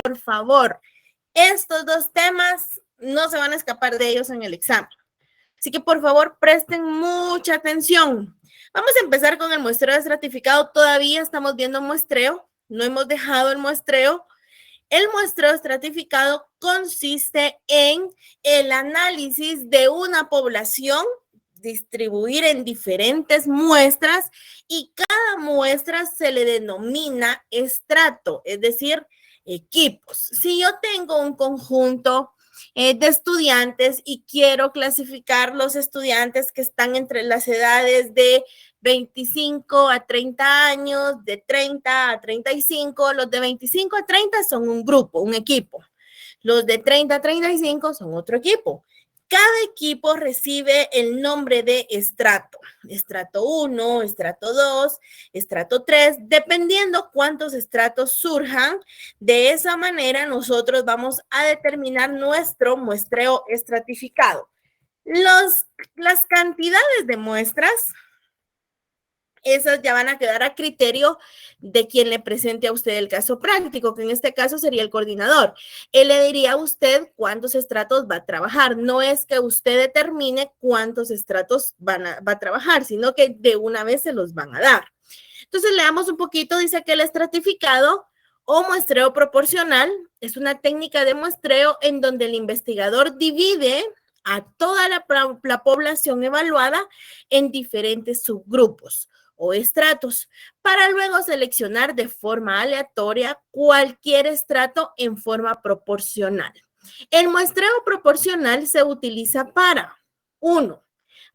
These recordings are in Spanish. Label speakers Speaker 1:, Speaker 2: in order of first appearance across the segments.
Speaker 1: por favor, estos dos temas no se van a escapar de ellos en el examen. Así que por favor presten mucha atención. Vamos a empezar con el muestreo estratificado. Todavía estamos viendo muestreo, no hemos dejado el muestreo. El muestreo estratificado consiste en el análisis de una población, distribuir en diferentes muestras y cada muestra se le denomina estrato, es decir, equipos. Si yo tengo un conjunto de estudiantes y quiero clasificar los estudiantes que están entre las edades de 25 a 30 años, de 30 a 35, los de 25 a 30 son un grupo, un equipo. Los de 30 a 35 son otro equipo. Cada equipo recibe el nombre de estrato. Estrato 1, estrato 2, estrato 3, dependiendo cuántos estratos surjan. De esa manera nosotros vamos a determinar nuestro muestreo estratificado. Las cantidades de muestras, esas ya van a quedar a criterio de quien le presente a usted el caso práctico, que en este caso sería el coordinador. Él le diría a usted cuántos estratos va a trabajar. No es que usted determine cuántos estratos va a trabajar, sino que de una vez se los van a dar. Entonces, leamos un poquito. Dice que el estratificado o muestreo proporcional es una técnica de muestreo en donde el investigador divide a toda la población evaluada en diferentes subgrupos o estratos, para luego seleccionar de forma aleatoria cualquier estrato en forma proporcional. El muestreo proporcional se utiliza para, 1,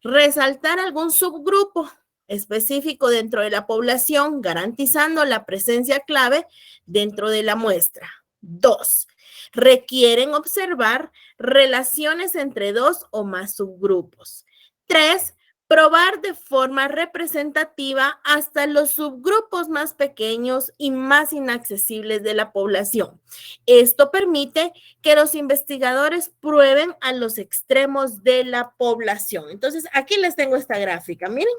Speaker 1: resaltar algún subgrupo específico dentro de la población, garantizando la presencia clave dentro de la muestra. 2, requieren observar relaciones entre dos o más subgrupos. 3, probar de forma representativa hasta los subgrupos más pequeños y más inaccesibles de la población. Esto permite que los investigadores prueben a los extremos de la población. Entonces, aquí les tengo esta gráfica. Miren.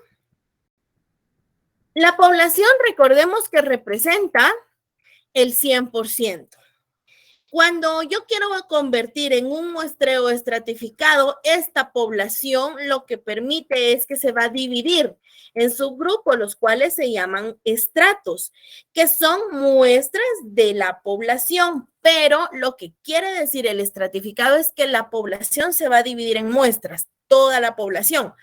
Speaker 1: La población, recordemos que representa el 100%. Cuando yo quiero convertir en un muestreo estratificado, esta población lo que permite es que se va a dividir en subgrupos, los cuales se llaman estratos, que son muestras de la población. Pero lo que quiere decir el estratificado es que la población se va a dividir en muestras, toda la población.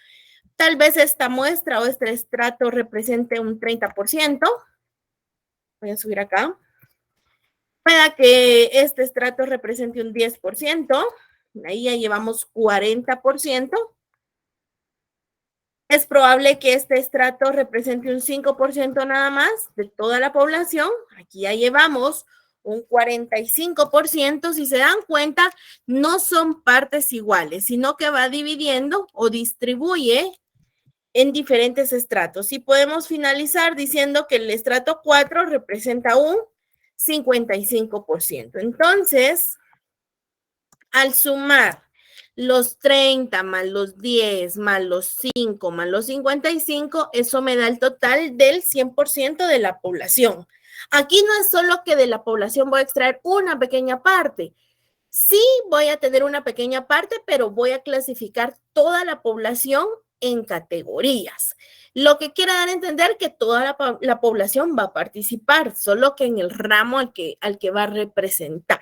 Speaker 1: Tal vez esta muestra o este estrato represente un 30%. Voy a subir acá. Pueda que este estrato represente un 10%, ahí ya llevamos 40%. Es probable que este estrato represente un 5% nada más de toda la población. Aquí ya llevamos un 45%. Si se dan cuenta, no son partes iguales, sino que va dividiendo o distribuye en diferentes estratos. Y podemos finalizar diciendo que el estrato 4 representa un 55%. Entonces, al sumar los 30 más los 10 más los 5 más los 55, eso me da el total del 100% de la población. Aquí no es solo que de la población voy a extraer una pequeña parte. Sí voy a tener una pequeña parte, pero voy a clasificar toda la población en categorías. Lo que quiere dar a entender que toda la población va a participar, solo que en el ramo al que va a representar.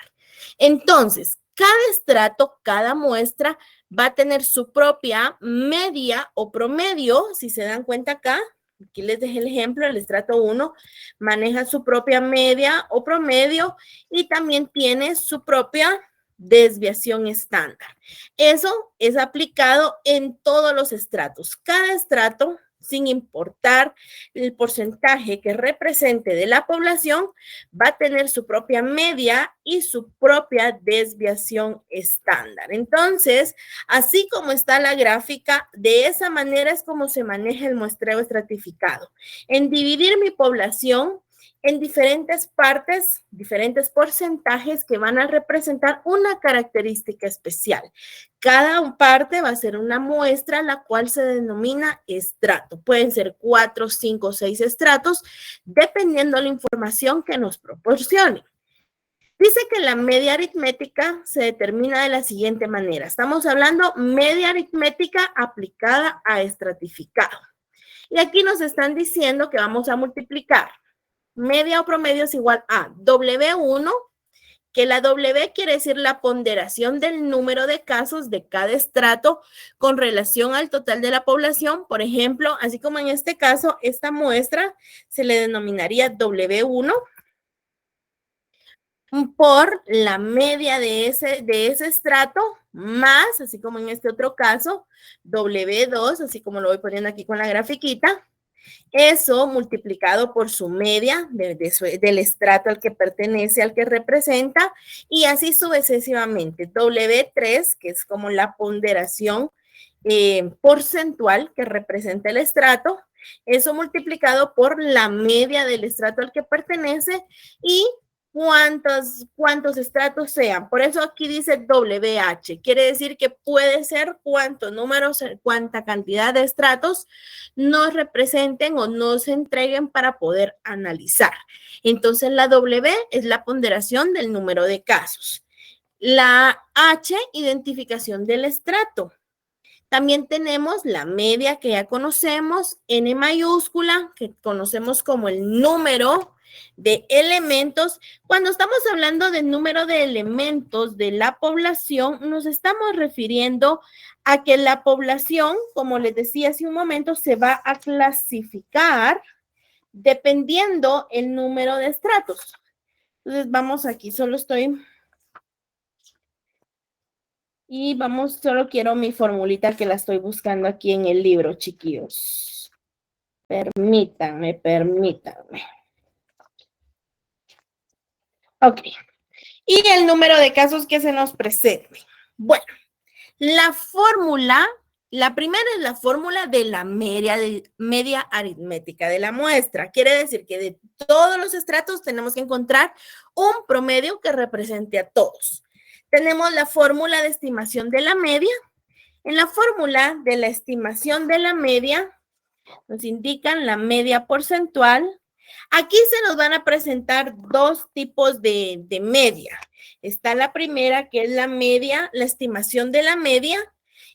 Speaker 1: Entonces, cada estrato, cada muestra va a tener su propia media o promedio. Si se dan cuenta acá, aquí les dejé el ejemplo, el estrato 1 maneja su propia media o promedio y también tiene su propia desviación estándar. Eso es aplicado en todos los estratos. Cada estrato, sin importar el porcentaje que represente de la población, va a tener su propia media y su propia desviación estándar. Entonces, así como está la gráfica, de esa manera es como se maneja el muestreo estratificado. En dividir mi población en diferentes partes, diferentes porcentajes que van a representar una característica especial. Cada parte va a ser una muestra, la cual se denomina estrato. Pueden ser 4, 5, 6 estratos, dependiendo de la información que nos proporcione. Dice que la media aritmética se determina de la siguiente manera. Estamos hablando media aritmética aplicada a estratificado. Y aquí nos están diciendo que vamos a multiplicar media o promedio es igual a W1, que la W quiere decir la ponderación del número de casos de cada estrato con relación al total de la población. Por ejemplo, así como en este caso, esta muestra se le denominaría W1 por la media de ese estrato, más, así como en este otro caso, W2, así como lo voy poniendo aquí con la grafiquita, eso multiplicado por su media del estrato al que pertenece, al que representa, y así sucesivamente. W3, que es como la ponderación porcentual que representa el estrato, eso multiplicado por la media del estrato al que pertenece y cuántos estratos sean. Por eso aquí dice WH. Quiere decir que puede ser cuántos números, cuánta cantidad de estratos nos representen o nos entreguen para poder analizar. Entonces la W es la ponderación del número de casos. La H, identificación del estrato. También tenemos la media que ya conocemos, N mayúscula, que conocemos como el número de elementos. Cuando estamos hablando del número de elementos de la población, nos estamos refiriendo a que la población, como les decía hace un momento, se va a clasificar dependiendo el número de estratos. Entonces vamos aquí, solo estoy... Y vamos, solo quiero mi formulita que la estoy buscando aquí en el libro, chiquillos. Permítanme. Ok. Y el número de casos que se nos presente. Bueno, la fórmula, la primera es la fórmula de la media aritmética de la muestra. Quiere decir que de todos los estratos tenemos que encontrar un promedio que represente a todos. Tenemos la fórmula de estimación de la media. En la fórmula de la estimación de la media, nos indican la media porcentual. Aquí se nos van a presentar dos tipos de media. Está la primera, que es la media, la estimación de la media,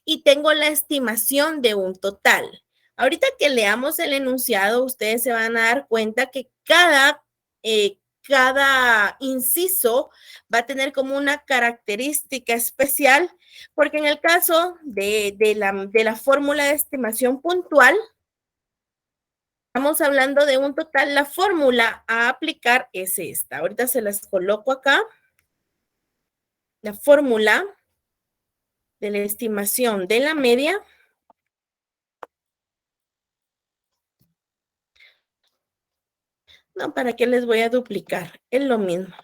Speaker 1: y tengo la estimación de un total. Ahorita que leamos el enunciado, ustedes se van a dar cuenta que cada inciso va a tener como una característica especial, porque en el caso de la fórmula de estimación puntual, estamos hablando de un total, la fórmula a aplicar es esta. Ahorita se las coloco acá. La fórmula de la estimación de la media no, ¿para qué les voy a duplicar? Es lo mismo.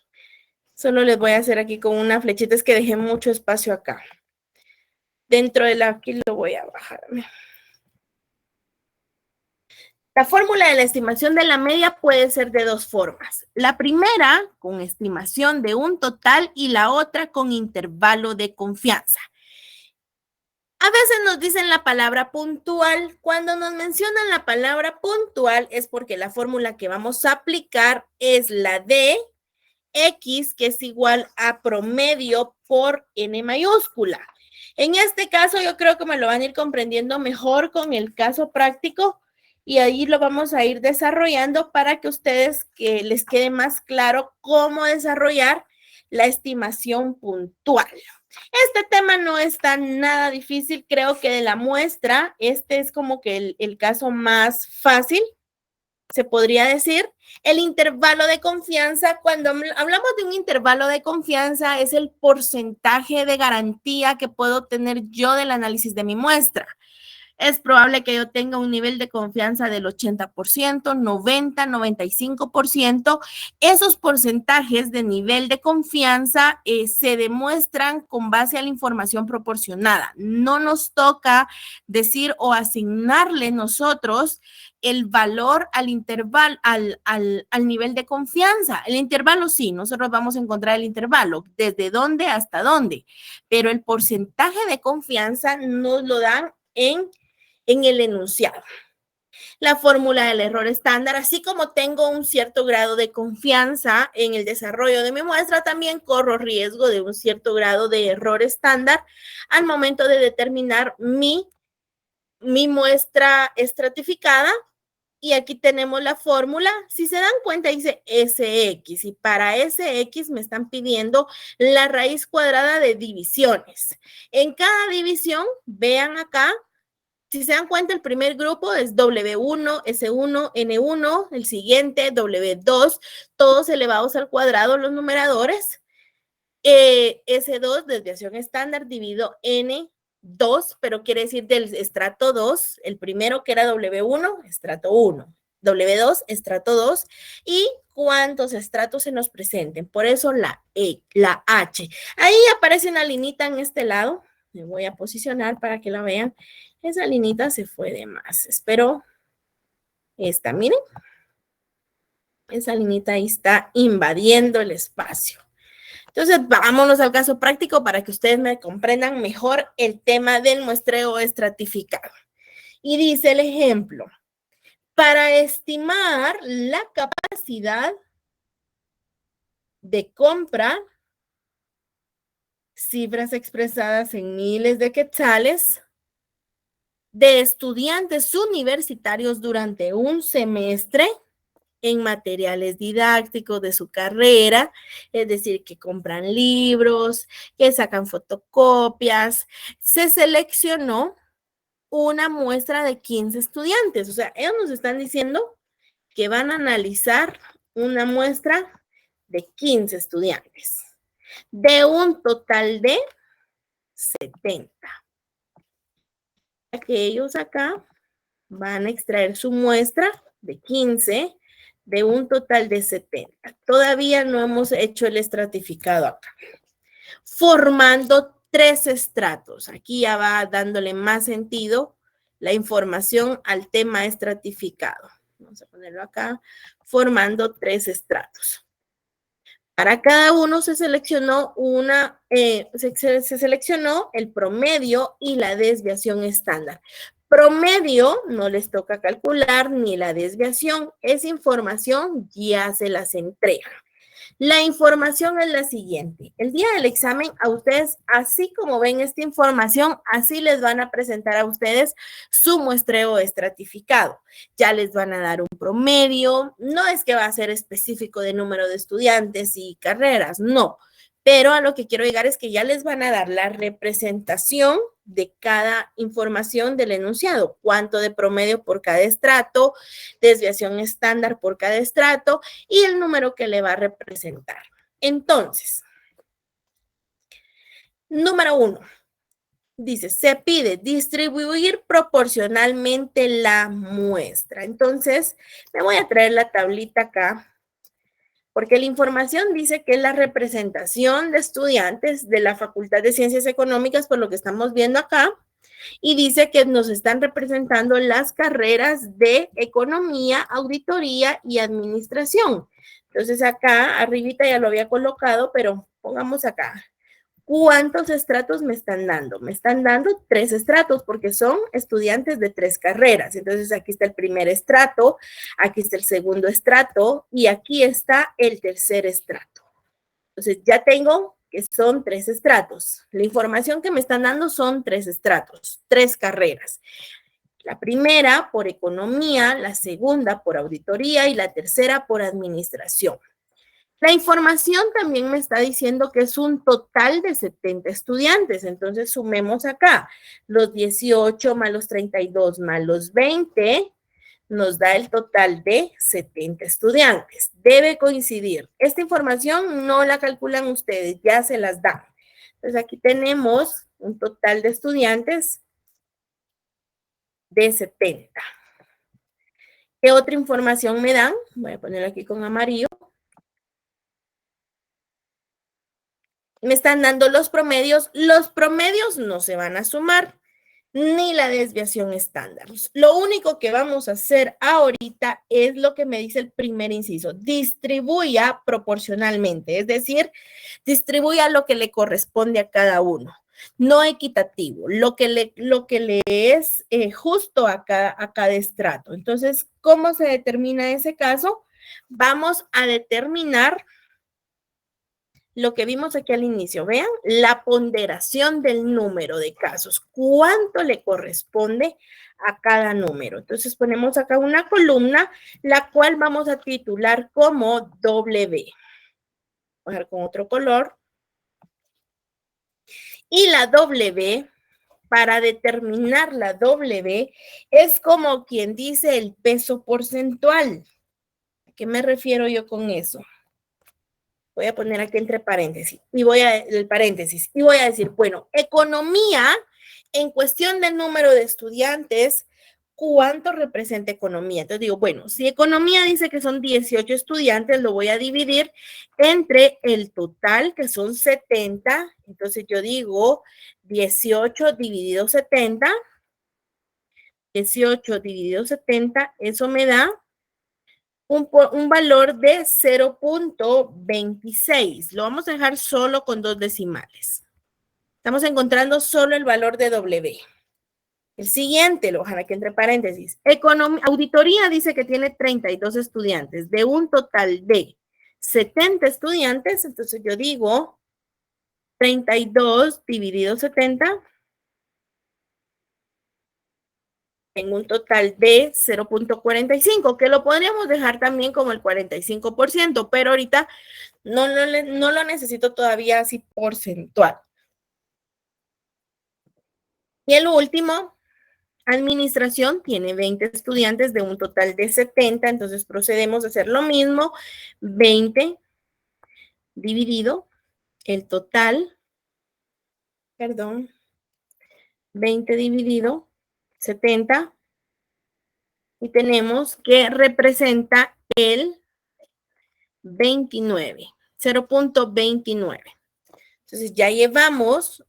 Speaker 1: Solo les voy a hacer aquí con una flechita, es que dejé mucho espacio acá. Dentro de la, aquí lo voy a bajar. La fórmula de la estimación de la media puede ser de dos formas. La primera, con estimación de un total, y la otra con intervalo de confianza. A veces nos dicen la palabra puntual. Cuando nos mencionan la palabra puntual es porque la fórmula que vamos a aplicar es la de X, que es igual a promedio por N mayúscula. En este caso yo creo que me lo van a ir comprendiendo mejor con el caso práctico y ahí lo vamos a ir desarrollando para que ustedes que les quede más claro cómo desarrollar la estimación puntual. Este tema no está nada difícil, creo que de la muestra, este es como que el caso más fácil, se podría decir. El intervalo de confianza, cuando hablamos de un intervalo de confianza, es el porcentaje de garantía que puedo tener yo del análisis de mi muestra. Es probable que yo tenga un nivel de confianza del 80%, 90, 95%. Esos porcentajes de nivel de confianza se demuestran con base a la información proporcionada. No nos toca decir o asignarle nosotros el valor al intervalo, al nivel de confianza. El intervalo sí, nosotros vamos a encontrar el intervalo, desde dónde hasta dónde, pero el porcentaje de confianza nos lo dan en el enunciado. La fórmula del error estándar, así como tengo un cierto grado de confianza en el desarrollo de mi muestra, también corro riesgo de un cierto grado de error estándar al momento de determinar mi muestra estratificada. Y aquí tenemos la fórmula. Si se dan cuenta, dice SX. Y para SX me están pidiendo la raíz cuadrada de divisiones. En cada división, vean acá, si se dan cuenta, el primer grupo es W1, S1, N1, el siguiente W2, todos elevados al cuadrado, los numeradores. S2, desviación estándar, dividido N2, pero quiere decir del estrato 2, el primero que era W1, estrato 1, W2, estrato 2, y cuántos estratos se nos presenten. Por eso la H. Ahí aparece una linita en este lado. Me voy a posicionar para que la vean. Esa linita se fue de más. Espero esta, miren. Esa linita ahí está invadiendo el espacio. Entonces, vámonos al caso práctico para que ustedes me comprendan mejor el tema del muestreo estratificado. Y dice el ejemplo, para estimar la capacidad de compra, cifras expresadas en miles de quetzales, de estudiantes universitarios durante un semestre en materiales didácticos de su carrera, es decir, que compran libros, que sacan fotocopias, se seleccionó una muestra de 15 estudiantes. O sea, ellos nos están diciendo que van a analizar una muestra de 15 estudiantes, de un total de 70. Que ellos acá van a extraer su muestra de 15 de un total de 70. Todavía no hemos hecho el estratificado acá. Formando 3 estratos. Aquí ya va dándole más sentido la información al tema estratificado. Vamos a ponerlo acá. Formando 3 estratos. Para cada uno se seleccionó se seleccionó el promedio y la desviación estándar. Promedio no les toca calcular ni la desviación, esa información ya se las entrega. La información es la siguiente. El día del examen, a ustedes, así como ven esta información, así les van a presentar a ustedes su muestreo estratificado. Ya les van a dar un promedio. No es que va a ser específico de número de estudiantes y carreras, no. Pero a lo que quiero llegar es que ya les van a dar la representación de cada información del enunciado, cuánto de promedio por cada estrato, desviación estándar por cada estrato y el número que le va a representar. Entonces, número 1, dice, se pide distribuir proporcionalmente la muestra. Entonces, me voy a traer la tablita acá, porque la información dice que es la representación de estudiantes de la Facultad de Ciencias Económicas, por lo que estamos viendo acá, y dice que nos están representando las carreras de Economía, Auditoría y Administración. Entonces acá, arribita ya lo había colocado, pero pongamos acá. ¿Cuántos estratos me están dando? Me están dando 3 estratos porque son estudiantes de 3 carreras. Entonces aquí está el primer estrato, aquí está el segundo estrato y aquí está el tercer estrato. Entonces ya tengo que son 3 estratos. La información que me están dando son 3 estratos, 3 carreras. La primera por economía, la segunda por auditoría y la tercera por administración. La información también me está diciendo que es un total de 70 estudiantes. Entonces sumemos acá los 18 más los 32 más los 20 nos da el total de 70 estudiantes. Debe coincidir. Esta información no la calculan ustedes, ya se las dan. Entonces aquí tenemos un total de estudiantes de 70. ¿Qué otra información me dan? Voy a ponerlo aquí con amarillo. Me están dando los promedios no se van a sumar, ni la desviación estándar. Lo único que vamos a hacer ahorita es lo que me dice el primer inciso, distribuya proporcionalmente, es decir, distribuya lo que le corresponde a cada uno. no equitativo, lo que le es justo a cada estrato. Entonces, ¿cómo se determina ese caso? Vamos a determinar lo que vimos aquí al inicio. Vean, la ponderación del número de casos. ¿Cuánto le corresponde a cada número? Entonces, ponemos acá una columna, la cual vamos a titular como W. Voy a dejar con otro color. Y la W, para determinar la W, es como quien dice el peso porcentual. ¿A qué me refiero yo con eso? Voy a poner aquí entre paréntesis y voy a decir, bueno, economía en cuestión del número de estudiantes, ¿cuánto representa economía? Entonces digo, bueno, si economía dice que son 18 estudiantes, lo voy a dividir entre el total, que son 70. Entonces yo digo 18 dividido 70. 18 dividido 70, eso me da un valor de 0.26. Lo vamos a dejar solo con dos decimales. Estamos encontrando solo el valor de W. El siguiente, lo dejan aquí entre paréntesis. Auditoría dice que tiene 32 estudiantes, de un total de 70 estudiantes. Entonces yo digo 32 dividido 70. Tengo un total de 0.45, que lo podríamos dejar también como el 45%, pero ahorita no lo necesito todavía así porcentual. Y el último, administración, tiene 20 estudiantes de un total de 70, entonces procedemos a hacer lo mismo, 20 dividido el total, 20 dividido 70, y tenemos que representa el 29, 0.29. Entonces ya llevamos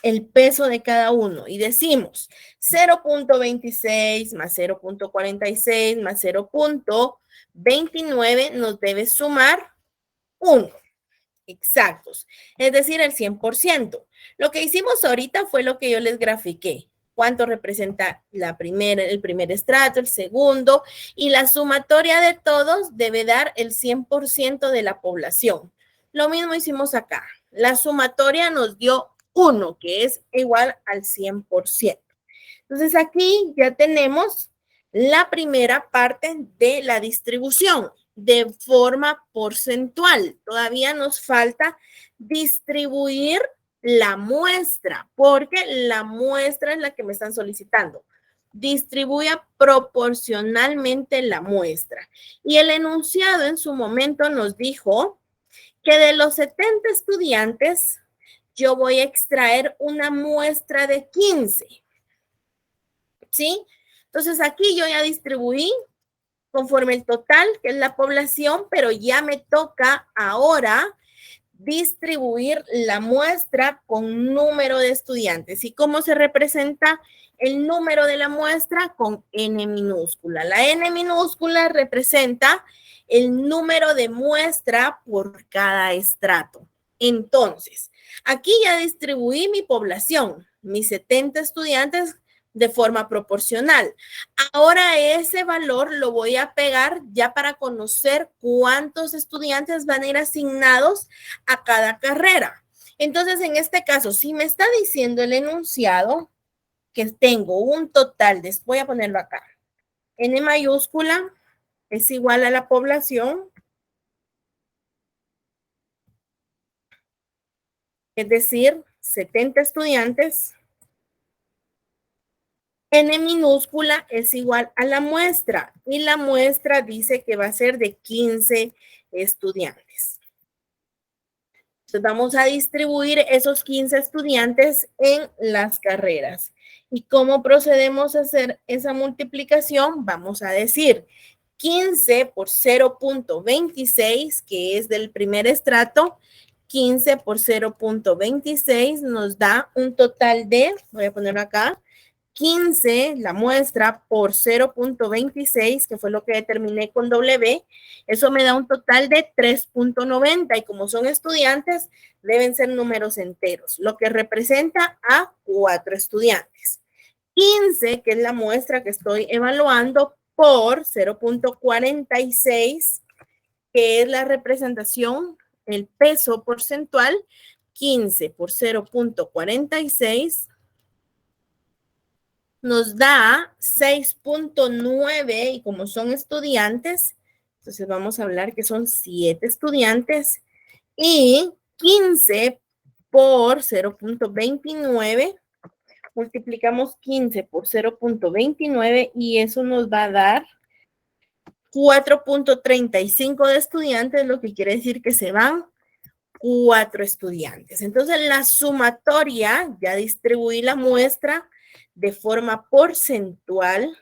Speaker 1: el peso de cada uno y decimos 0.26 más 0.46 más 0.29 nos debe sumar 1. Exactos, es decir, el 100%. Lo que hicimos ahorita fue lo que yo les grafiqué. Cuánto representa el primer estrato, el segundo, y la sumatoria de todos debe dar el 100% de la población. Lo mismo hicimos acá. La sumatoria nos dio 1, que es igual al 100%. Entonces aquí ya tenemos la primera parte de la distribución de forma porcentual. Todavía nos falta distribuir la muestra, porque la muestra es la que me están solicitando. Distribuya proporcionalmente la muestra. Y el enunciado en su momento nos dijo que de los 70 estudiantes, yo voy a extraer una muestra de 15. ¿Sí? Entonces aquí yo ya distribuí conforme el total, que es la población, pero ya me toca ahora distribuir la muestra con número de estudiantes. ¿Y cómo se representa el número de la muestra? Con N minúscula. La N minúscula representa el número de muestra por cada estrato. Entonces, aquí ya distribuí mi población, mis 70 estudiantes de forma proporcional. Ahora ese valor lo voy a pegar ya para conocer cuántos estudiantes van a ir asignados a cada carrera. Entonces, en este caso, si me está diciendo el enunciado que tengo un total de, voy a ponerlo acá, N mayúscula es igual a la población, es decir, 70 estudiantes. N minúscula es igual a la muestra y la muestra dice que va a ser de 15 estudiantes. Entonces vamos a distribuir esos 15 estudiantes en las carreras. ¿Y cómo procedemos a hacer esa multiplicación? Vamos a decir 15 por 0.26, que es del primer estrato. 15 por 0.26 nos da un total de, voy a ponerlo acá, 15, la muestra, por 0.26, que fue lo que determiné con W, eso me da un total de 3.90, y como son estudiantes, deben ser números enteros, lo que representa a 4 estudiantes. 15, que es la muestra que estoy evaluando, por 0.46, que es la representación, el peso porcentual. 15 por 0.46 nos da 6.9, y como son estudiantes, entonces vamos a hablar que son 7 estudiantes, y 15 por 0.29, multiplicamos 15 por 0.29 y eso nos va a dar 4.35 de estudiantes, lo que quiere decir que se van 4 estudiantes. Entonces, la sumatoria, ya distribuí la muestra de forma proporcional,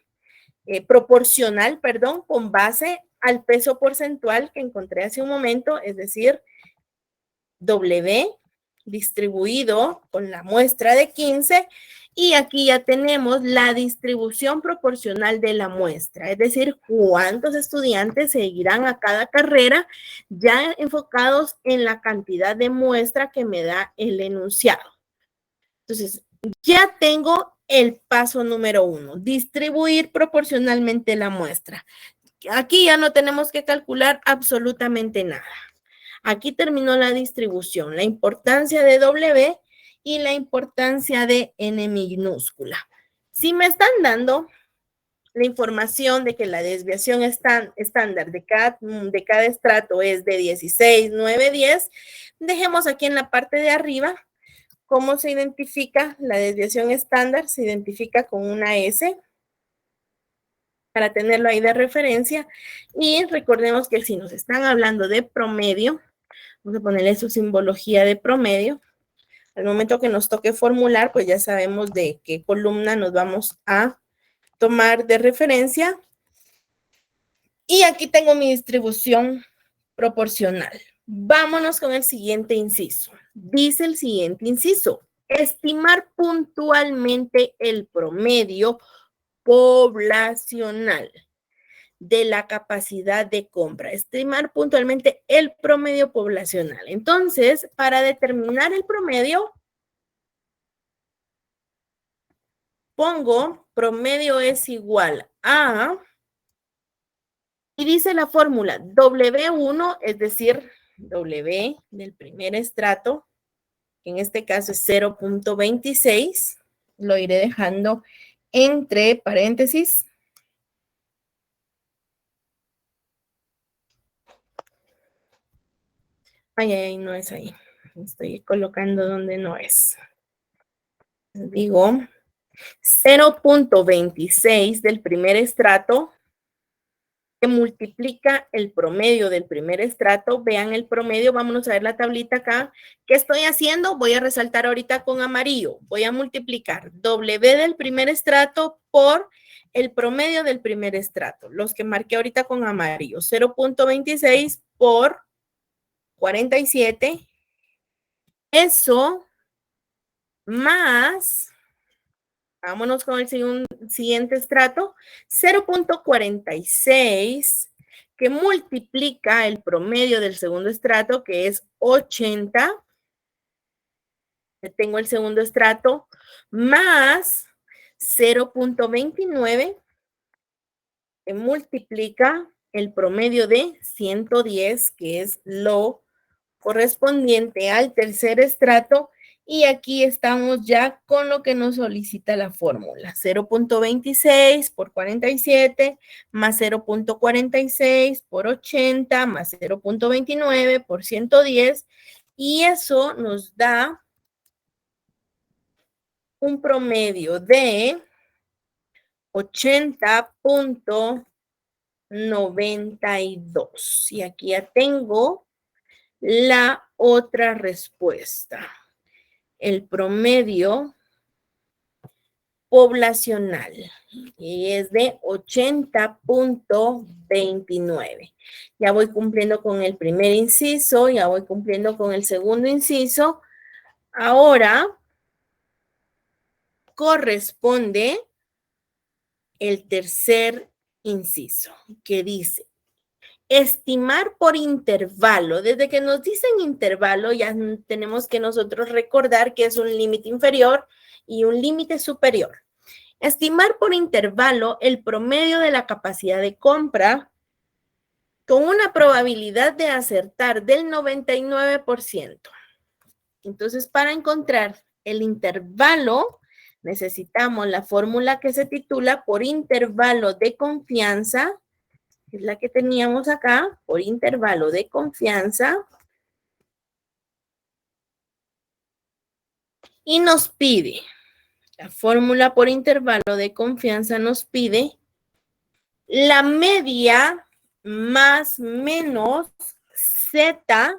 Speaker 1: perdón, con base al peso porcentual que encontré hace un momento, es decir, W distribuido con la muestra de 15, y aquí ya tenemos la distribución proporcional de la muestra, es decir, cuántos estudiantes seguirán a cada carrera, ya enfocados en la cantidad de muestra que me da el enunciado. Entonces, ya tengo el paso número 1, distribuir proporcionalmente la muestra. Aquí ya no tenemos que calcular absolutamente nada. Aquí terminó la distribución, la importancia de W y la importancia de N minúscula. Si me están dando la información de que la desviación estándar de cada estrato es de 16, 9, 10, dejemos aquí en la parte de arriba cómo se identifica la desviación estándar. Se identifica con una S para tenerlo ahí de referencia, y recordemos que si nos están hablando de promedio, vamos a ponerle su simbología de promedio. Al momento que nos toque formular, pues ya sabemos de qué columna nos vamos a tomar de referencia. Y aquí tengo mi distribución proporcional. Vámonos con el siguiente inciso. Dice el siguiente inciso: estimar puntualmente el promedio poblacional de la capacidad de compra. Estimar puntualmente el promedio poblacional. Entonces, para determinar el promedio, pongo promedio es igual a, y dice la fórmula W1, es decir, W del primer estrato, que en este caso es 0.26, lo iré dejando entre paréntesis. Ay, no es ahí. Estoy colocando donde no es. Digo, 0.26 del primer estrato, que multiplica el promedio del primer estrato. Vean el promedio, vámonos a ver la tablita acá. ¿Qué estoy haciendo? Voy a resaltar ahorita con amarillo. Voy a multiplicar W del primer estrato por el promedio del primer estrato. Los que marqué ahorita con amarillo. 0.26 por 47. Eso más, vámonos con el siguiente estrato, 0.46, que multiplica el promedio del segundo estrato, que es 80. Tengo el segundo estrato, más 0.29, que multiplica el promedio de 110, que es lo correspondiente al tercer estrato. Y aquí estamos ya con lo que nos solicita la fórmula. 0.26 por 47 más 0.46 por 80 más 0.29 por 110. Y eso nos da un promedio de 80.92. Y aquí ya tengo la otra respuesta. El promedio poblacional, y es de 80.29. Ya voy cumpliendo con el primer inciso, ya voy cumpliendo con el segundo inciso. Ahora, corresponde el tercer inciso, que dice, estimar por intervalo. Desde que nos dicen intervalo, ya tenemos que nosotros recordar que es un límite inferior y un límite superior. Estimar por intervalo el promedio de la capacidad de compra con una probabilidad de acertar del 99%. Entonces, para encontrar el intervalo, necesitamos la fórmula que se titula por intervalo de confianza, que es la que teníamos acá, por intervalo de confianza. Y nos pide, la fórmula por intervalo de confianza nos pide la media más menos Z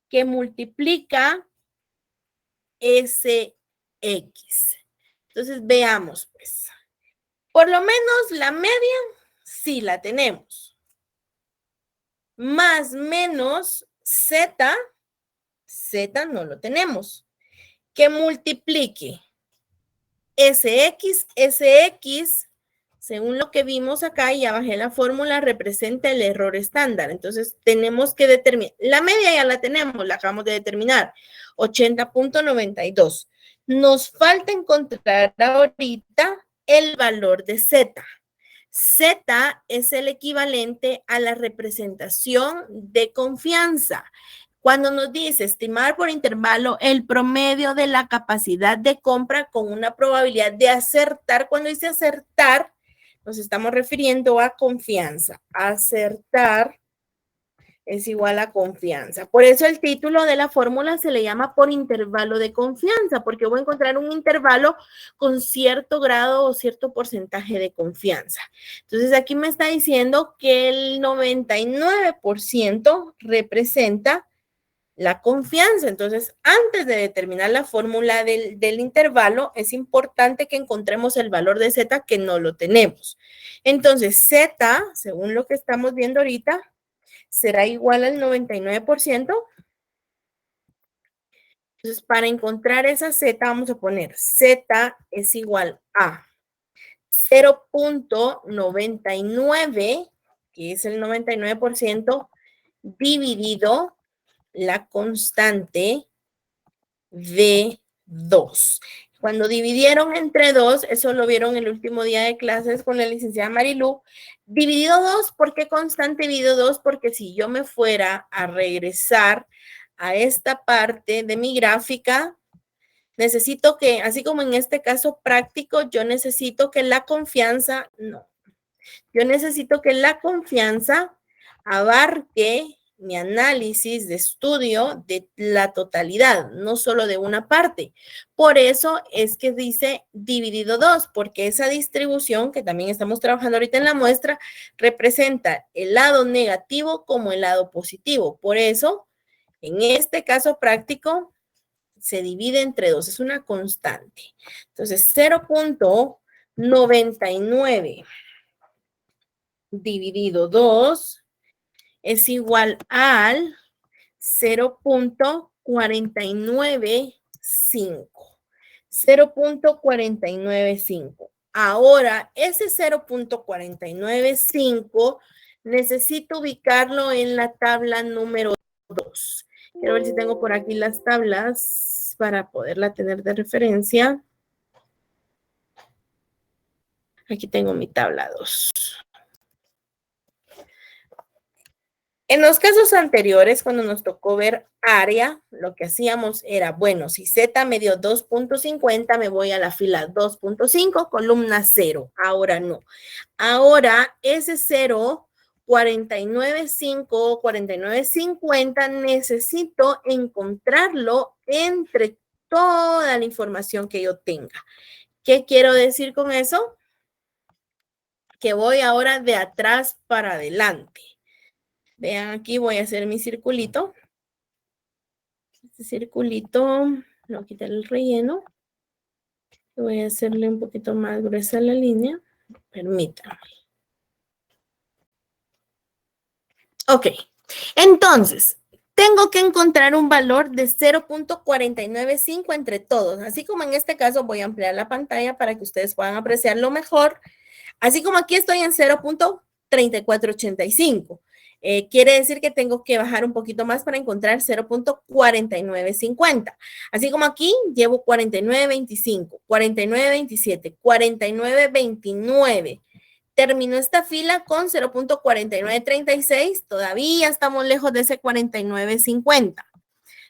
Speaker 1: que multiplica SX. Entonces, veamos, pues. Por lo menos la media sí la tenemos. Más menos Z, Z no lo tenemos. Que multiplique SX, SX, según lo que vimos acá, y ya bajé la fórmula, representa el error estándar. Entonces, tenemos que determinar. La media ya la tenemos, la acabamos de determinar. 80.92. Nos falta encontrar ahorita el valor de Z. Z es el equivalente a la representación de confianza. Cuando nos dice estimar por intervalo el promedio de la capacidad de compra con una probabilidad de acertar, cuando dice acertar, nos estamos refiriendo a confianza. Acertar es igual a confianza. Por eso el título de la fórmula se le llama por intervalo de confianza, porque voy a encontrar un intervalo con cierto grado o cierto porcentaje de confianza. Entonces aquí me está diciendo que el 99% representa la confianza. Entonces, antes de determinar la fórmula del intervalo, es importante que encontremos el valor de Z, que no lo tenemos. Entonces, Z, según lo que estamos viendo ahorita, será igual al 99%. Entonces, para encontrar esa Z, vamos a poner Z es igual a 0.99, que es el 99%, dividido la constante de 2. Cuando dividieron entre 2, eso lo vieron el último día de clases con la licenciada Marilú, dividido 2, ¿por qué constante dividido 2? Porque si yo me fuera a regresar a esta parte de mi gráfica, necesito que, así como en este caso práctico, yo necesito que la confianza, yo necesito que la confianza abarque mi análisis de estudio de la totalidad, no solo de una parte. Por eso es que dice dividido 2, porque esa distribución, que también estamos trabajando ahorita en la muestra, representa el lado negativo como el lado positivo. Por eso, en este caso práctico, se divide entre 2, es una constante. Entonces, 0.99 dividido 2 es igual al 0.495. 0.495. Ahora, ese 0.495 necesito ubicarlo en la tabla número 2. Quiero ver si tengo por aquí las tablas para poderla tener de referencia. Aquí tengo mi tabla 2. En los casos anteriores, cuando nos tocó ver área, lo que hacíamos era, bueno, si Z me dio 2.50, me voy a la fila 2.5, columna 0. Ahora no. Ahora ese 0.495, 49.50, necesito encontrarlo entre toda la información que yo tenga. ¿Qué quiero decir con eso? Que voy ahora de atrás para adelante. Vean, aquí voy a hacer mi circulito. Este circulito, lo voy a quitar el relleno. Voy a hacerle un poquito más gruesa la línea. Permítanme. Ok, entonces, tengo que encontrar un valor de 0.495 entre todos. Así como en este caso voy a ampliar la pantalla para que ustedes puedan apreciarlo mejor. Así como aquí estoy en 0.3485. Quiere decir que tengo que bajar un poquito más para encontrar 0.4950. Así como aquí llevo 49.25, 49.27, 49.29. Terminó esta fila con 0.4936. Todavía estamos lejos de ese 49.50.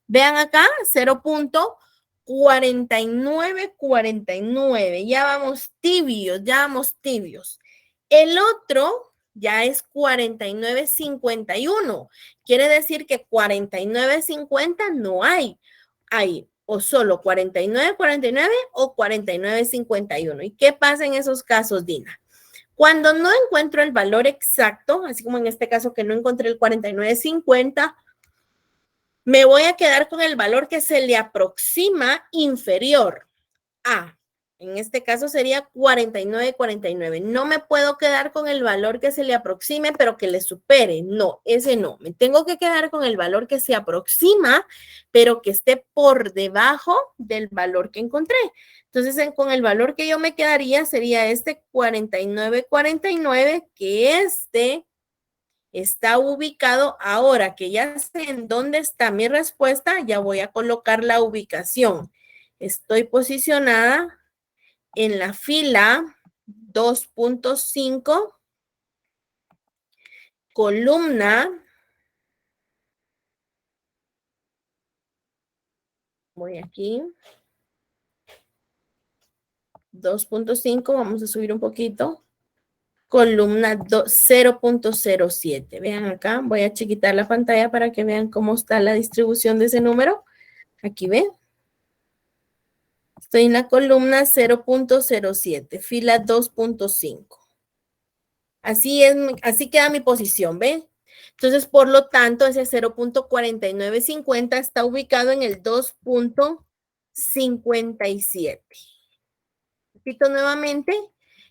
Speaker 1: Vean acá, 0.4949. Ya vamos tibios, ya vamos tibios. El otro ya es 49.51. Quiere decir que 49.50 no hay. Hay o solo 49.49 o 49.51. ¿Y qué pasa en esos casos, Dina? Cuando no encuentro el valor exacto, así como en este caso que no encontré el 49.50, me voy a quedar con el valor que se le aproxima inferior a, en este caso sería 49.49. No me puedo quedar con el valor que se le aproxime, pero que le supere. No, ese no. Me tengo que quedar con el valor que se aproxima, pero que esté por debajo del valor que encontré. Entonces, con el valor que yo me quedaría sería este 49.49, que está ubicado. Ahora que ya sé en dónde está mi respuesta, ya voy a colocar la ubicación. Estoy posicionada en la fila 2.5, columna, voy aquí, 2.5, vamos a subir un poquito, columna 0.07. Vean acá, voy a chiquitar la pantalla para que vean cómo está la distribución de ese número. Aquí ven. Estoy en la columna 0.07, fila 2.5. Así es, así queda mi posición, ¿ven? Entonces, por lo tanto, ese 0.4950 está ubicado en el 2.57. Repito nuevamente,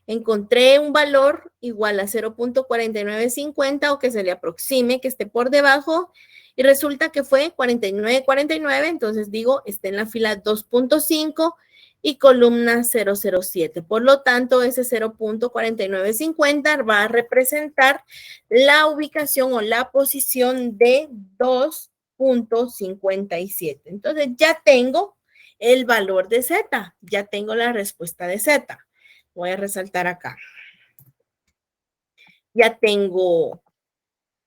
Speaker 1: encontré un valor igual a 0.4950 o que se le aproxime, que esté por debajo, y resulta que fue 49.49, entonces digo, está en la fila 2.5 y columna 007. Por lo tanto, ese 0.4950 va a representar la ubicación o la posición de 2.57. Entonces, ya tengo el valor de Z. Ya tengo la respuesta de Z. Voy a resaltar acá. Ya tengo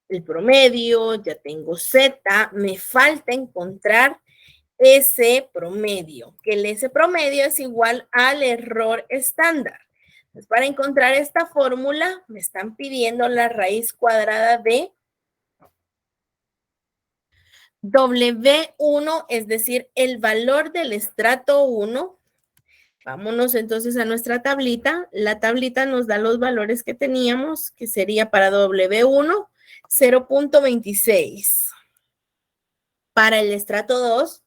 Speaker 1: el promedio, ya tengo Z. Me falta encontrar ese promedio, que el ese promedio es igual al error estándar. Entonces, para encontrar esta fórmula, me están pidiendo la raíz cuadrada de W1, es decir, el valor del estrato 1. Vámonos entonces a nuestra tablita. La tablita nos da los valores que teníamos, que sería para W1, 0.26. Para el estrato 2,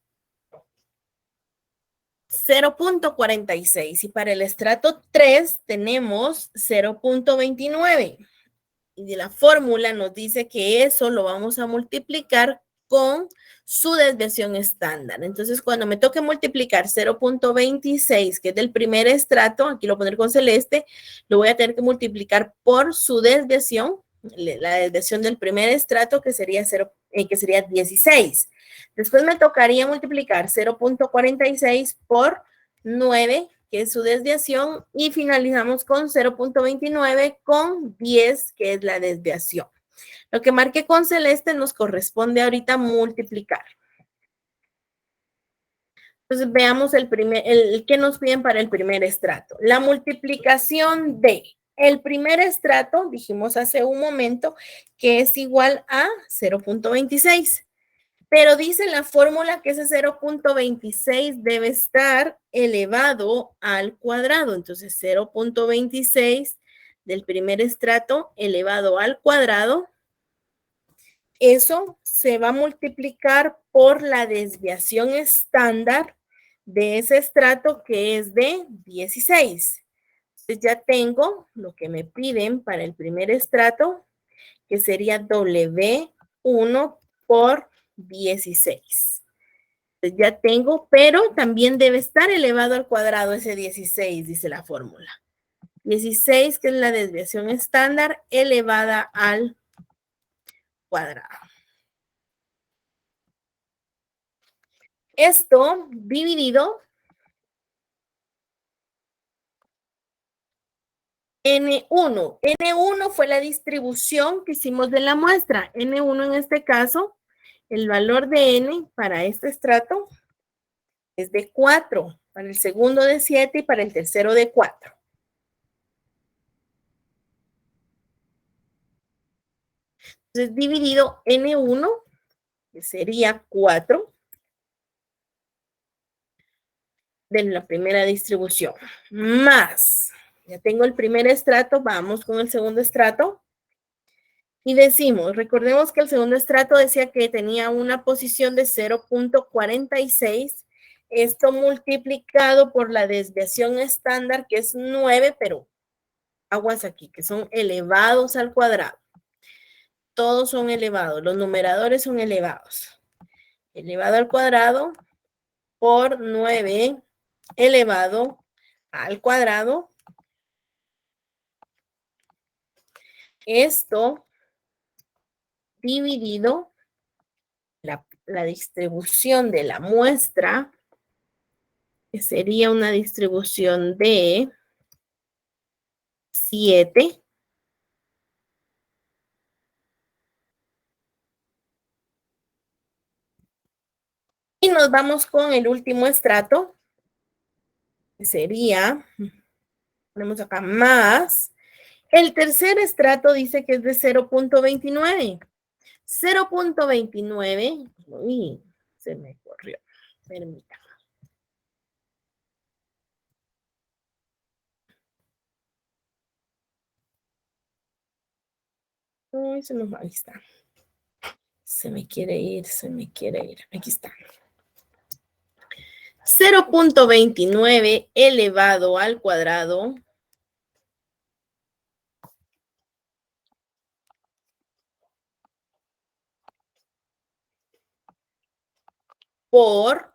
Speaker 1: 0.46. Y para el estrato 3 tenemos 0.29. Y de la fórmula nos dice que eso lo vamos a multiplicar con su desviación estándar. Entonces, cuando me toque multiplicar 0.26, que es del primer estrato, aquí lo voy a poner con celeste, lo voy a tener que multiplicar por su desviación, la desviación del primer estrato, que sería 16. Después me tocaría multiplicar 0.46 por 9, que es su desviación, y finalizamos con 0.29 con 10, que es la desviación. Lo que marqué con celeste nos corresponde ahorita multiplicar. Entonces veamos el que nos piden para el primer estrato. La multiplicación de el primer estrato, dijimos hace un momento, que es igual a 0.26. Pero dice la fórmula que ese 0.26 debe estar elevado al cuadrado. Entonces, 0.26 del primer estrato elevado al cuadrado, eso se va a multiplicar por la desviación estándar de ese estrato, que es de 16. Entonces, ya tengo lo que me piden para el primer estrato, que sería W1 por 16. Entonces ya tengo, pero también debe estar elevado al cuadrado ese 16, dice la fórmula. 16, que es la desviación estándar, elevada al cuadrado. Esto dividido N1. N1 fue la distribución que hicimos de la muestra. N1 en este caso, el valor de N para este estrato es de 4, para el segundo de 7 y para el tercero de 4. Entonces, dividido N1, que sería 4, de la primera distribución, más, ya tengo el primer estrato, vamos con el segundo estrato, y decimos, recordemos que el segundo estrato decía que tenía una posición de 0.46, esto multiplicado por la desviación estándar, que es 9, pero aguas aquí, que son elevados al cuadrado. Todos son elevados, los numeradores son elevados. Elevado al cuadrado por 9 elevado al cuadrado. Esto dividido la distribución de la muestra, que sería una distribución de 7. Y nos vamos con el último estrato, que sería, ponemos acá más, el tercer estrato dice que es de 0.29. 0.29, uy, se me corrió, permítame. Uy, se nos va, ahí está. Se me quiere ir, aquí está. 0.29 elevado al cuadrado por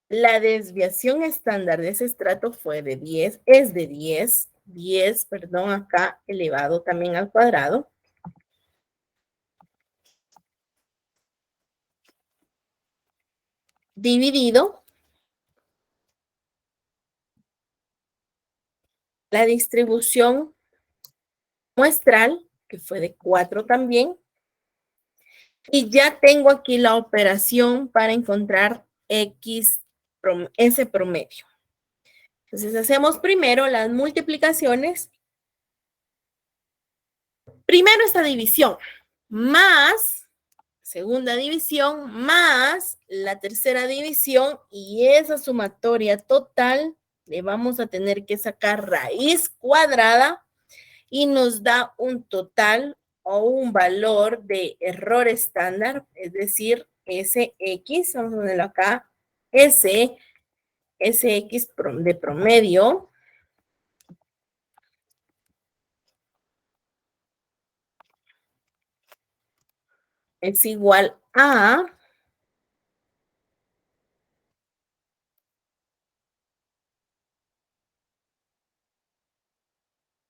Speaker 1: la desviación estándar de ese estrato fue de 10, es de 10, perdón, acá elevado también al cuadrado. Dividido la distribución muestral, que fue de 4 también. Y ya tengo aquí la operación para encontrar ese promedio. Entonces hacemos primero las multiplicaciones. Primero esta división, más segunda división, más la tercera división, y esa sumatoria total le vamos a tener que sacar raíz cuadrada y nos da un total o un valor de error estándar, es decir, SX, vamos a ponerlo acá, SX de promedio, es igual a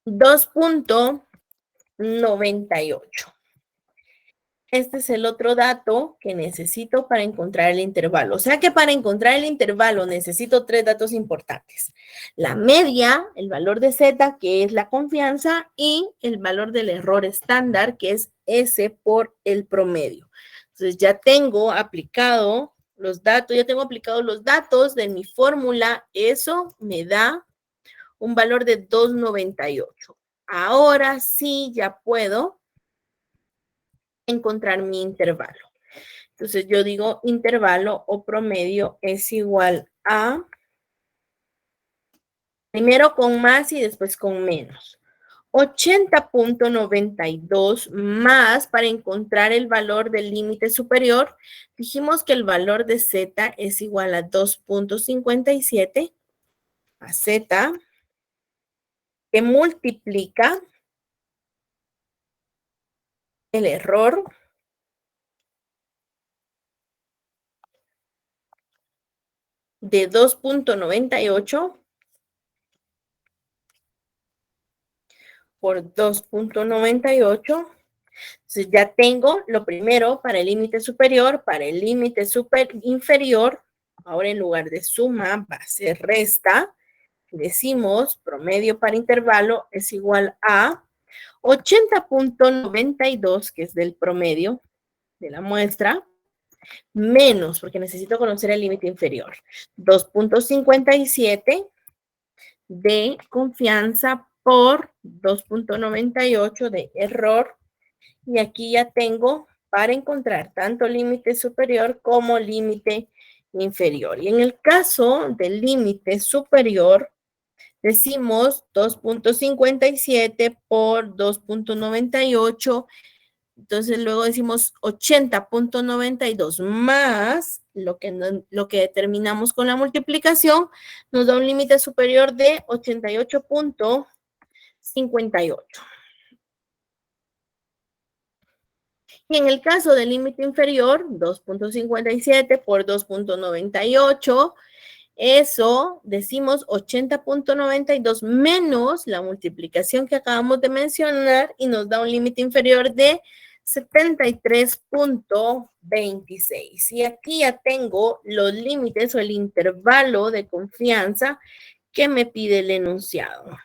Speaker 1: 2.98. Este es el otro dato que necesito para encontrar el intervalo. O sea que para encontrar el intervalo necesito 3 datos importantes. La media, el valor de Z, que es la confianza, y el valor del error estándar, que es S por el promedio. Entonces ya tengo aplicado los datos, de mi fórmula. Eso me da un valor de 2.98. Ahora sí ya puedo encontrar mi intervalo. Entonces yo digo intervalo o promedio es igual a, primero con más y después con menos. 80.92 más para encontrar el valor del límite superior. Dijimos que el valor de Z es igual a 2.57 a Z, que multiplica el error de 2.98 por 2.98. Entonces ya tengo lo primero para el límite superior, para el límite inferior. Ahora en lugar de suma va a ser resta. Decimos promedio para intervalo es igual a 80.92, que es del promedio de la muestra, menos, porque necesito conocer el límite inferior, 2.57 de confianza por 2.98 de error. Y aquí ya tengo para encontrar tanto límite superior como límite inferior. Y en el caso del límite superior, decimos 2.57 por 2.98. Entonces luego decimos 80.92 más lo que determinamos con la multiplicación, nos da un límite superior de 88.58. Y en el caso del límite inferior, 2.57 por 2.98, eso decimos 80.92 menos la multiplicación que acabamos de mencionar y nos da un límite inferior de 73.26. Y aquí ya tengo los límites o el intervalo de confianza que me pide el enunciado.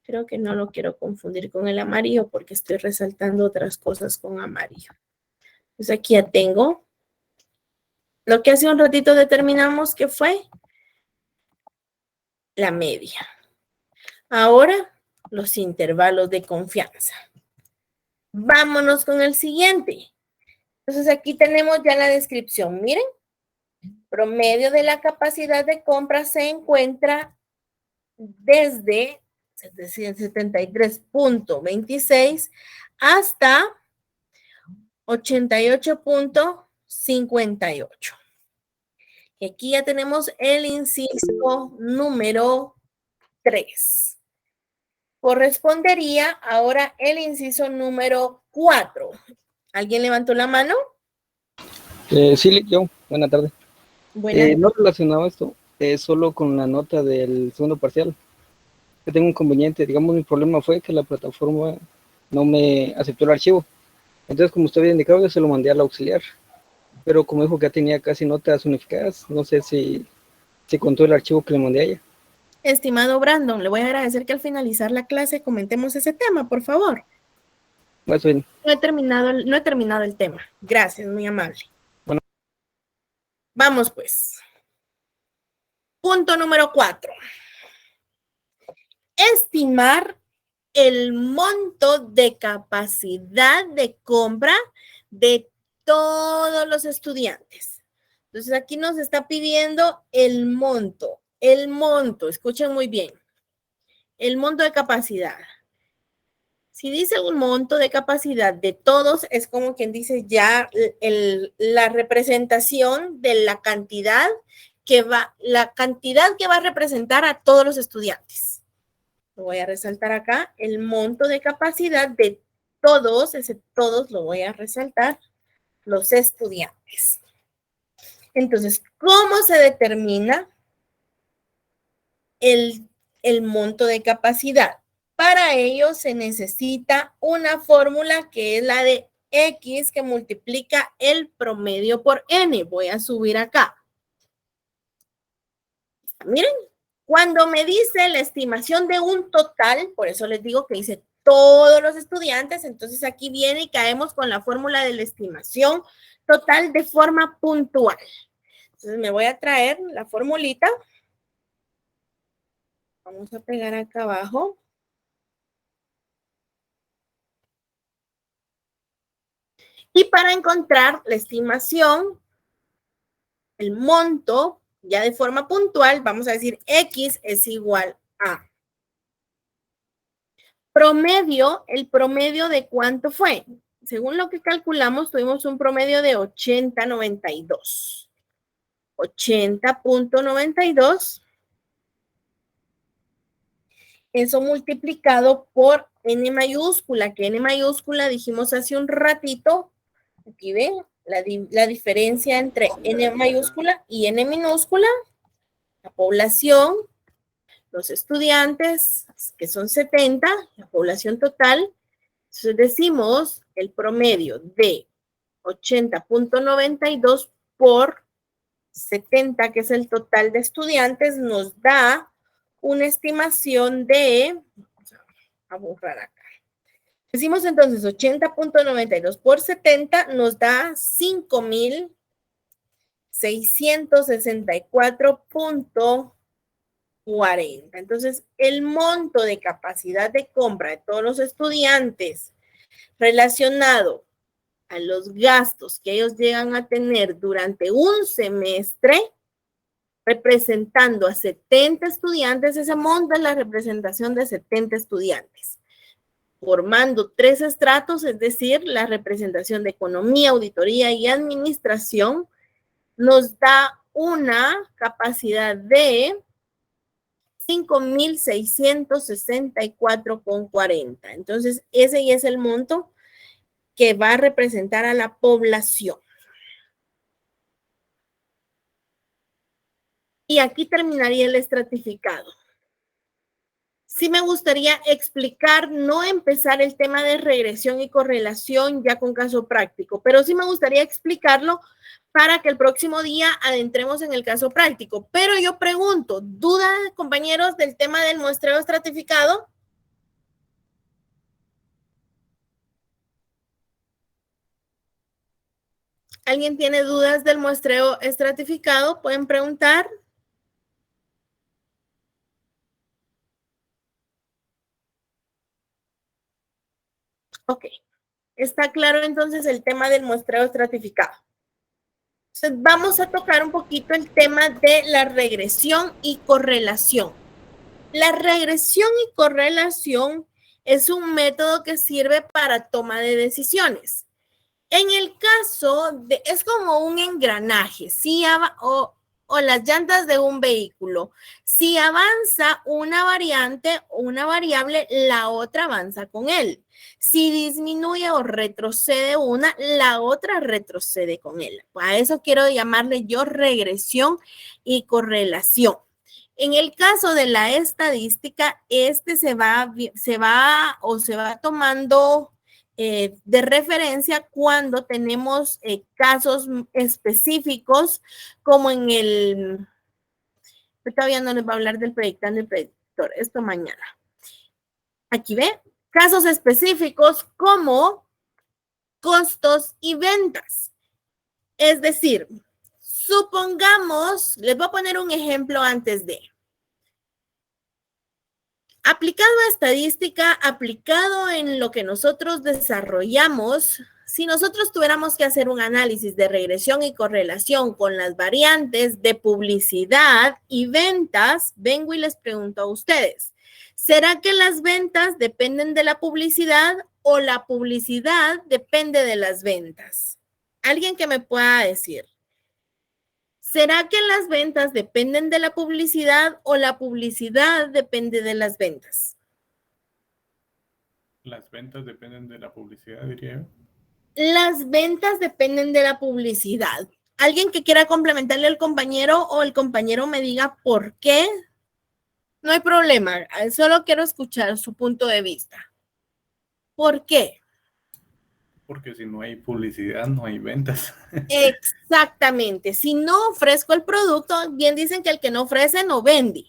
Speaker 1: Creo que no lo quiero confundir con el amarillo porque estoy resaltando otras cosas con amarillo. Pues aquí ya tengo lo que hace un ratito determinamos que fue la media. Ahora, los intervalos de confianza. Vámonos con el siguiente. Entonces aquí tenemos ya la descripción. Miren, promedio de la capacidad de compra se encuentra desde 73.26 hasta 88.58. Y aquí ya tenemos el inciso número 3. Correspondería ahora el inciso número 4. ¿Alguien levantó la mano?
Speaker 2: Sí, yo. Buena tarde. No relacionado esto, solo con la nota del segundo parcial. Yo tengo un inconveniente. Digamos, mi problema fue que la plataforma no me aceptó el archivo. Entonces, como usted había indicado, yo se lo mandé al auxiliar. Pero como dijo que ya tenía casi notas unificadas, no sé si contó el archivo que le mandé a ella.
Speaker 1: Estimado Brandon, le voy a agradecer que al finalizar la clase comentemos ese tema, por favor.
Speaker 2: Más bien.
Speaker 1: No he terminado el tema. Gracias, muy amable.
Speaker 2: Bueno.
Speaker 1: Vamos pues. Punto número 4. Estimar el monto de capacidad de compra de todos los estudiantes. Entonces aquí nos está pidiendo el monto, escuchen muy bien, el monto de capacidad. Si dice un monto de capacidad de todos, es como quien dice ya la representación de la cantidad que va a representar a todos los estudiantes. Lo voy a resaltar acá, el monto de capacidad de todos, ese todos lo voy a resaltar, los estudiantes. Entonces, ¿cómo se determina el monto de capacidad? Para ello se necesita una fórmula que es la de X que multiplica el promedio por N. Voy a subir acá. Miren, cuando me dice la estimación de un total, por eso les digo que dice todos los estudiantes, entonces aquí viene y caemos con la fórmula de la estimación total de forma puntual. Entonces me voy a traer la formulita. Vamos a pegar acá abajo. Y para encontrar la estimación, el monto, ya de forma puntual, vamos a decir X es igual a promedio. ¿El promedio de cuánto fue? Según lo que calculamos, tuvimos un promedio de 80.92. 80.92. Eso multiplicado por N mayúscula, que N mayúscula dijimos hace un ratito. Aquí ven la diferencia entre N mayúscula y N minúscula. la población, los estudiantes, que son 70, la población total. Entonces decimos el promedio de 80.92 por 70, que es el total de estudiantes, nos da una estimación de, vamos a borrar acá. Decimos entonces 80.92 por 70 nos da 5.664.40. Entonces, el monto de capacidad de compra de todos los estudiantes relacionado a los gastos que ellos llegan a tener durante un semestre, representando a 70 estudiantes, ese monto es la representación de 70 estudiantes, formando 3 estratos, es decir, la representación de economía, auditoría y administración, nos da una capacidad de 5.664.40. Entonces, ese ya es el monto que va a representar a la población. Y aquí terminaría el estratificado. Sí me gustaría explicar, no empezar el tema de regresión y correlación ya con caso práctico, pero sí me gustaría explicarlo para que el próximo día adentremos en el caso práctico. Pero yo pregunto, ¿dudas, compañeros, del tema del muestreo estratificado? ¿Alguien tiene dudas del muestreo estratificado? ¿Pueden preguntar? Ok. Está claro entonces el tema del muestreo estratificado. Entonces, vamos a tocar un poquito el tema de la regresión y correlación. La regresión y correlación es un método que sirve para toma de decisiones. En el caso de, es como un engranaje, ¿sí? O las llantas de un vehículo. Si avanza una variante o una variable, la otra avanza con él. Si disminuye o retrocede una, la otra retrocede con él. A eso quiero llamarle yo regresión y correlación. En el caso de la estadística, se va tomando de referencia cuando tenemos casos específicos, como en el, todavía no les va a hablar del predictando y predictor, esto mañana. Aquí ve, casos específicos como costos y ventas. Es decir, supongamos, les voy a poner un ejemplo antes de. Aplicado a estadística, aplicado en lo que nosotros desarrollamos, si nosotros tuviéramos que hacer un análisis de regresión y correlación con las variantes de publicidad y ventas, vengo y les pregunto a ustedes, ¿será que las ventas dependen de la publicidad o la publicidad depende de las ventas? ¿Alguien que me pueda decir? ¿Será que las ventas dependen de la publicidad o la publicidad depende de las ventas?
Speaker 3: Las ventas dependen de la publicidad, diría yo.
Speaker 1: Las ventas dependen de la publicidad. ¿Alguien que quiera complementarle al compañero o el compañero me diga por qué? No hay problema, solo quiero escuchar su punto de vista. ¿Por qué?
Speaker 3: Porque si no hay publicidad, no hay ventas.
Speaker 1: Exactamente. Si no ofrezco el producto, bien dicen que el que no ofrece no vende.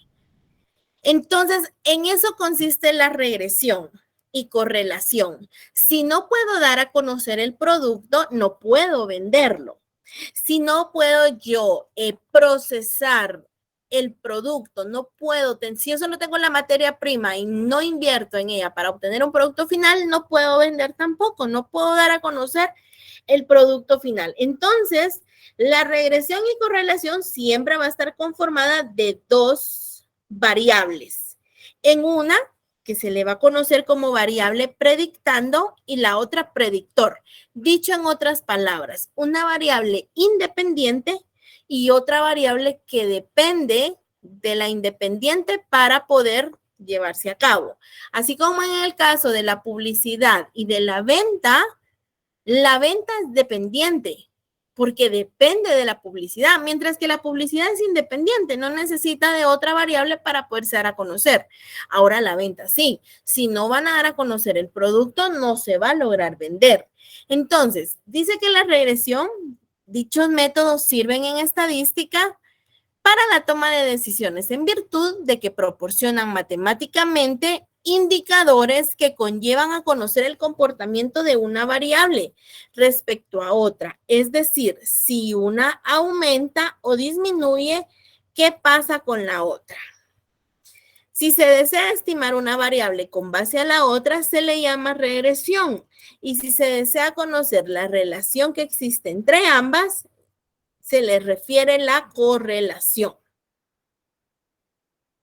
Speaker 1: Entonces, en eso consiste la regresión y correlación. Si no puedo dar a conocer el producto, no puedo venderlo. Si no puedo yo procesar el producto, no puedo, si yo solo tengo la materia prima y no invierto en ella para obtener un producto final, no puedo vender tampoco, no puedo dar a conocer el producto final. Entonces, la regresión y correlación siempre va a estar conformada de 2 variables. En una, que se le va a conocer como variable predictando, y la otra predictor. Dicho en otras palabras, una variable independiente y otra variable que depende de la independiente para poder llevarse a cabo. Así como en el caso de la publicidad y de la venta es dependiente porque depende de la publicidad, mientras que la publicidad es independiente, no necesita de otra variable para poderse dar a conocer. Ahora la venta sí, si no van a dar a conocer el producto, no se va a lograr vender. Entonces, dice que la regresión, dichos métodos sirven en estadística para la toma de decisiones en virtud de que proporcionan matemáticamente indicadores que conllevan a conocer el comportamiento de una variable respecto a otra. Es decir, si una aumenta o disminuye, ¿qué pasa con la otra? Si se desea estimar una variable con base a la otra, se le llama regresión. Y si se desea conocer la relación que existe entre ambas, se le refiere la correlación.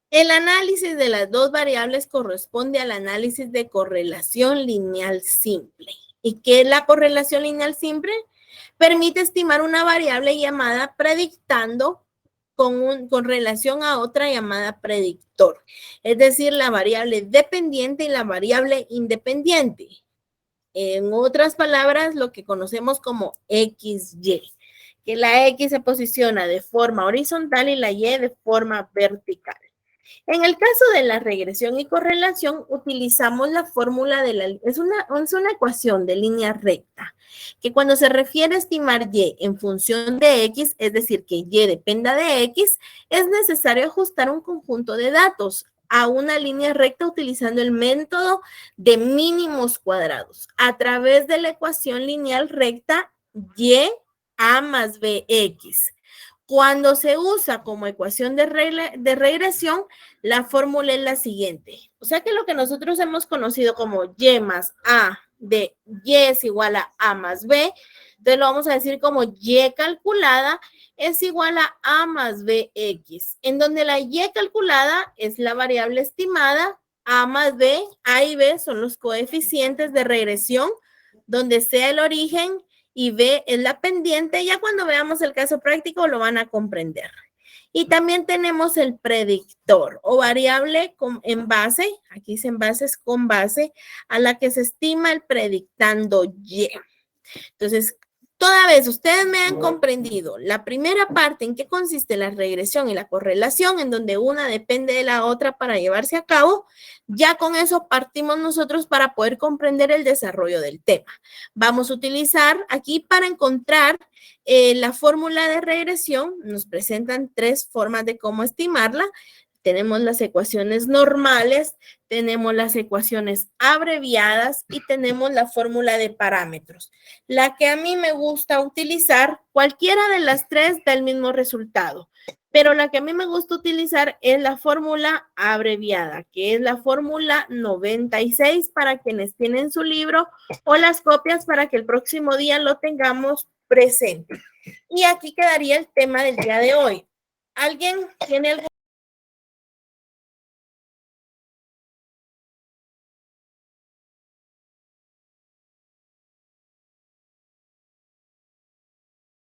Speaker 1: El análisis de las dos variables corresponde al análisis de correlación lineal simple. ¿Y qué es la correlación lineal simple? Permite estimar una variable llamada predictando con relación a otra llamada predictor. Es decir, la variable dependiente y la variable independiente. En otras palabras, lo que conocemos como XY, que la X se posiciona de forma horizontal y la Y de forma vertical. En el caso de la regresión y correlación, utilizamos la fórmula de es una ecuación de línea recta, que cuando se refiere a estimar Y en función de X, es decir, que Y dependa de X, es necesario ajustar un conjunto de datos a una línea recta utilizando el método de mínimos cuadrados. A través de la ecuación lineal recta, Y A más BX. Cuando se usa como ecuación de regresión, la fórmula es la siguiente. O sea que lo que nosotros hemos conocido como Y más A de Y es igual a A más B, entonces lo vamos a decir como Y calculada es igual a A más BX, en donde la Y calculada es la variable estimada, A más B, A y B son los coeficientes de regresión, donde sea el origen, y B es la pendiente. Ya cuando veamos el caso práctico lo van a comprender. Y también tenemos el predictor o variable en base, aquí dice en bases con base, a la que se estima el predictando Y. Entonces, toda vez ustedes me han comprendido la primera parte en qué consiste la regresión y la correlación, en donde una depende de la otra para llevarse a cabo, ya con eso partimos nosotros para poder comprender el desarrollo del tema. Vamos a utilizar aquí para encontrar la fórmula de regresión, nos presentan tres formas de cómo estimarla. Tenemos las ecuaciones normales, tenemos las ecuaciones abreviadas y tenemos la fórmula de parámetros. La que a mí me gusta utilizar, cualquiera de las tres da el mismo resultado, pero la que a mí me gusta utilizar es la fórmula abreviada, que es la fórmula 96 para quienes tienen su libro o las copias para que el próximo día lo tengamos presente. Y aquí quedaría el tema del día de hoy. ¿Alguien tiene algo?